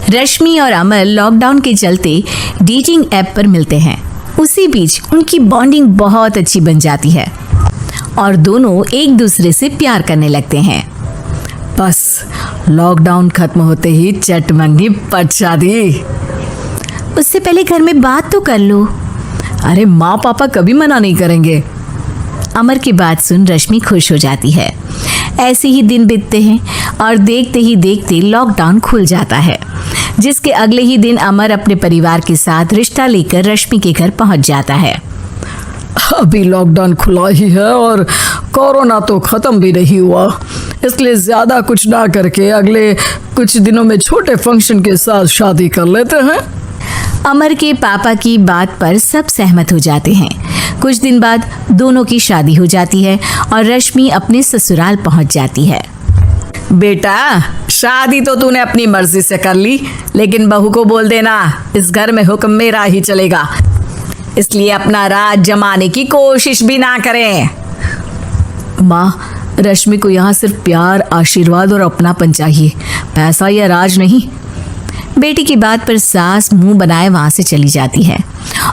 रश्मि और अमर लॉकडाउन के चलते डेटिंग ऐप पर मिलते हैं। उसी बीच उनकी बॉन्डिंग बहुत अच्छी बन जाती है और दोनों एक दूसरे से प्यार करने लगते हैं। बस लॉकडाउन खत्म होते ही चट मंगी पट शादी। उससे पहले घर में बात तो कर लो। अरे माँ पापा कभी मना नहीं करेंगे। अमर की बात सुन रश्मि खुश हो जाती है। ऐसे ही दिन बीतते हैं और देखते ही देखते लॉकडाउन खुल जाता है, जिसके अगले ही दिन अमर अपने परिवार के साथ रिश्ता लेकर रश्मि के घर पहुंच जाता है। अभी लॉकडाउन खुला ही है और कोरोना तो खत्म भी नहीं हुआ, इसलिए ज्यादा कुछ ना करके अगले कुछ दिनों में छोटे फंक्शन के साथ शादी कर लेते हैं। अमर के पापा की बात पर सब सहमत हो जाते हैं। कुछ दिन बाद दोनों की शादी हो जाती है और रश्मि अपने ससुराल पहुंच जाती है। बेटा, शादी तो तूने अपनी मर्जी से कर ली, लेकिन बहू को बोल देना इस घर में हुक्म मेरा ही चलेगा, इसलिए अपना राज जमाने की कोशिश भी ना करें। माँ, रश्मि को यहाँ सिर्फ प्यार, आशीर्वाद और अपनापन चाहिए, पैसा या राज नहीं। बेटी की बात पर सास मुंह बनाए वहां से चली जाती है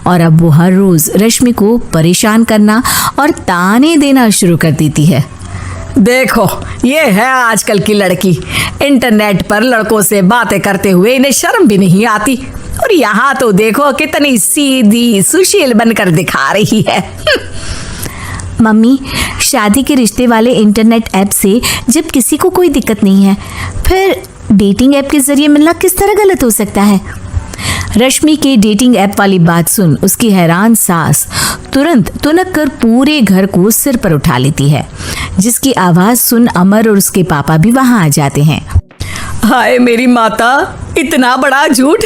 और अब वो हर रोज रश्मि को परेशान करना और ताने देना शुरू कर देती है। देखो, ये है आजकल की लड़की, इंटरनेट पर लड़कों से बातें करते हुए इन्हें शर्म भी नहीं आती, और यहाँ तो देखो कितनी सीधी सुशील बनकर दिखा रही है। मम्मी, शादी के रिश्ते वाले इंटरनेट ऐप से जब किसी को कोई दिक्कत नहीं है, फिर डेटिंग ऐप के जरिए मिलना किस तरह गलत हो सकता है? रश्मि के डेटिंग ऐप वाली बात सुन उसकी हैरान सास तुरंत तुनक कर पूरे घर को सिर पर उठा लेती है, जिसकी आवाज सुन अमर और उसके पापा भी वहां आ जाते हैं। हाय मेरी माता, इतना बड़ा झूठ!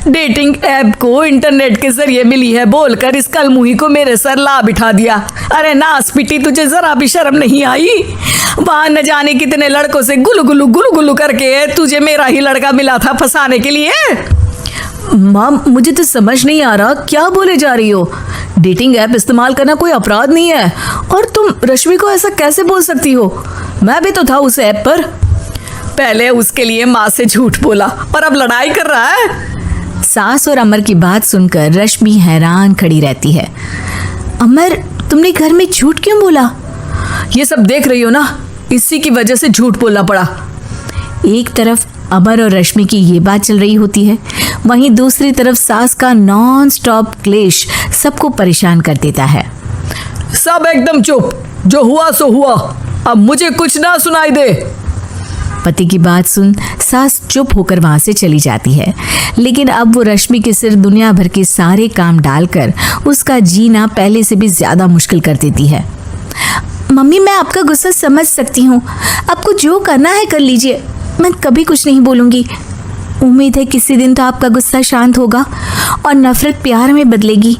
डेटिंग ऐप को इंटरनेट के जरिए मिली है बोलकर इस कलमुही को मेरे सर ला बिठा दिया। अरे नास पिटी, तुझे जरा भी शर्म नहीं आई? वहां न जाने कितने लड़कों से गुलु गुलु करके तुझे मेरा ही लड़का मिला था फंसाने के लिए। माँ, मुझे तो समझ नहीं आ रहा क्या बोले जा रही हो। डेटिंग ऐप इस्तेमाल करना कोई अपराध नहीं है, और तुम रश्मि को ऐसा कैसे बोल सकती हो? मैं भी तो था उस ऐप पर। पहले उसके लिए माँ से झूठ बोला और अब लड़ाई कर रहा है। सास और अमर की बात सुनकर रश्मि हैरान खड़ी रहती है। अमर, तुमने घर में झूठ क्यों बोला? ये सब देख रही हो ना, इसी की वजह से झूठ बोलना पड़ा। एक तरफ अमर और रश्मि की ये बात चल रही होती है, वहीं दूसरी तरफ सास का नॉन स्टॉप क्लेश सबको परेशान कर देता है। सब एकदम चुप, जो हुआ सो हुआ, अब मुझे कुछ ना सुनाई दे। पति की बात सुन सास चुप होकर वहां से चली जाती है, लेकिन अब वो रश्मि के सिर दुनिया भर के सारे काम डालकर उसका जीना पहले से भी ज्यादा मुश्किल कर देती है। मम्मी, मैं आपका गुस्सा समझ सकती हूँ, आपको जो करना है कर लीजिए, मैं कभी कुछ नहीं बोलूंगी। उम्मीद है किसी दिन तो आपका गुस्सा शांत होगा और नफरत प्यार में बदलेगी।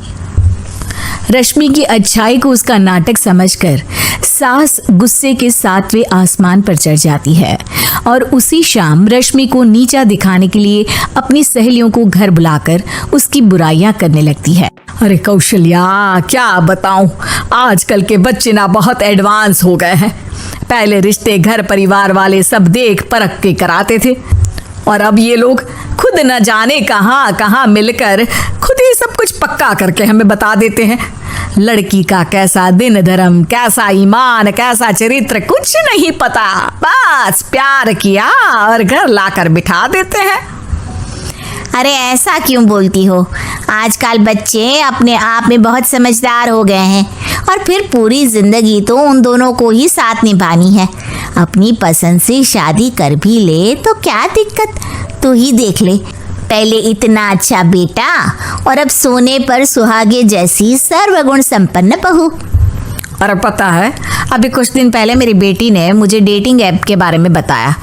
रश्मि की अच्छाई को उसका नाटक समझकर सास गुस्से के 7वें आसमान पर चढ़ जाती है और उसी शाम रश्मि को नीचा दिखाने के लिए अपनी सहेलियों को घर बुलाकर उसकी बुराइयां करने लगती है। अरे कौशल्या, क्या बताऊं, आजकल के बच्चे ना बहुत एडवांस हो गए हैं। पहले रिश्ते घर परिवार वाले सब देख परख के कराते थे, और अब ये लोग खुद न जाने कहाँ कहाँ मिलकर खुद ही सब कुछ पक्का करके हमें बता देते हैं। लड़की का कैसा दिन धर्म, कैसा ईमान, कैसा चरित्र कुछ नहीं पता, बस प्यार किया और घर लाकर बिठा देते हैं। अरे ऐसा क्यों बोलती हो? आजकल बच्चे अपने आप में बहुत समझदार हो गए हैं, और फिर पूरी जिंदगी तो उन दोनों को ही साथ निभानी है। अपनी पसंद से शादी कर भी ले तो क्या दिक्कत, तू ही देख ले, पहले इतना अच्छा बेटा और अब सोने पर सुहागे जैसी सर्वगुण संपन्न बहू। अरे पता है, अभी कुछ दिन पहले मेरी बेटी ने मुझे डेटिंग ऐप के बारे में बताया,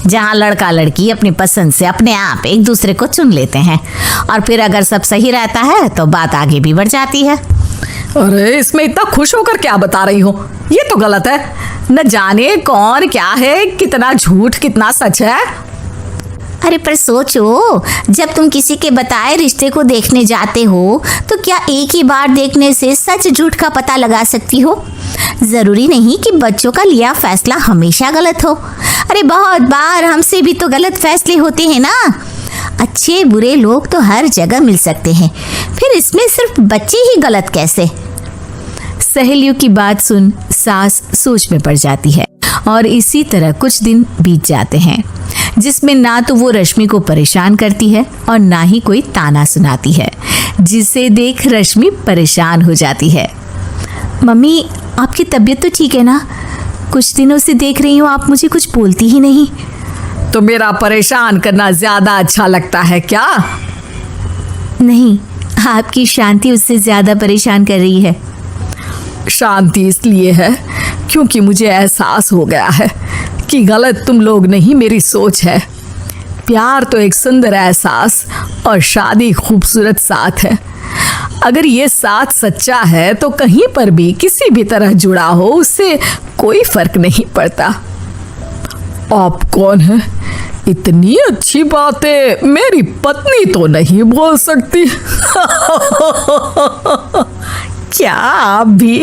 जहाँ लड़का लड़की अपनी पसंद से अपने आप एक दूसरे को चुन लेते हैं, और फिर अगर सब सही रहता है तो बात आगे भी बढ़ जाती है। अरे इसमें इतना खुश होकर क्या बता रही हो? ये तो गलत है। न जाने कौन क्या है, कितना झूठ कितना सच है। अरे पर सोचो, जब तुम किसी के बताए रिश्ते को देखने जाते हो तो क्या एक ही बार देखने से सच झूठ का पता लगा सकती हो? जरूरी नहीं कि बच्चों का लिया फैसला हमेशा गलत हो। अरे बहुत बार हमसे भी तो गलत फैसले होते हैं ना। अच्छे बुरे लोग तो हर जगह मिल सकते हैं, फिर इसमें सिर्फ बच्चे ही गलत कैसे? सहेलियों की बात सुन सास सोच में पड़ जाती है और इसी तरह कुछ दिन बीत जाते हैं, जिसमें ना तो वो रश्मि को परेशान करती है और ना ही कोई ताना सुनाती है, जिसे देख रश्मि परेशान हो जाती है। मम्मी, आपकी तबीयत तो ठीक है ना? कुछ दिनों से देख रही हूँ आप मुझे कुछ बोलती ही नहीं। तो मेरा परेशान करना ज्यादा अच्छा लगता है क्या? नहीं, आपकी शांति उससे ज्यादा परेशान कर रही है। शांति इसलिए है क्योंकि मुझे एहसास हो गया है कि गलत तुम लोग नहीं, मेरी सोच है। प्यार तो एक सुंदर एहसास और शादी खूबसूरत साथ है। अगर ये साथ सच्चा है तो कहीं पर भी किसी भी तरह जुड़ा हो, उससे कोई फर्क नहीं पड़ता। आप कौन है? इतनी अच्छी बातें मेरी पत्नी तो नहीं बोल सकती। क्या आप भी?